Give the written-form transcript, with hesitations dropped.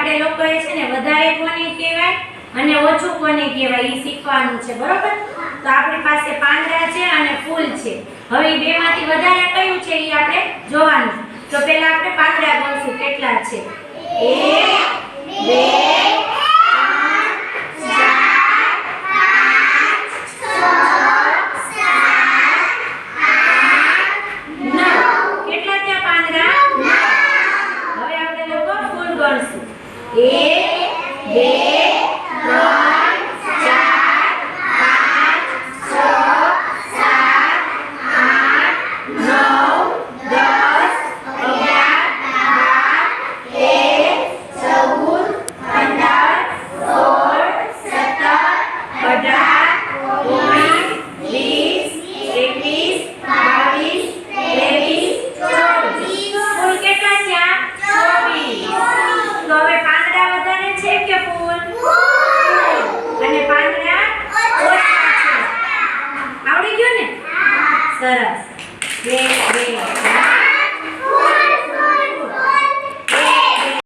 આપણે લોકોએ છે ને વધારે કોને કહેવાય અને ઓછું કોને કહેવાય એ શીખવાનું છે, બરોબર? તો આપણી પાસે પાંદડા છે અને ફૂલ છે. હવે એ બેમાંથી વધારે કયું છે એ આપણે જોવાનું. તો પહેલા આપણે પાંદડા ગણશું કેટલા છે. 1 2 સરસ. 2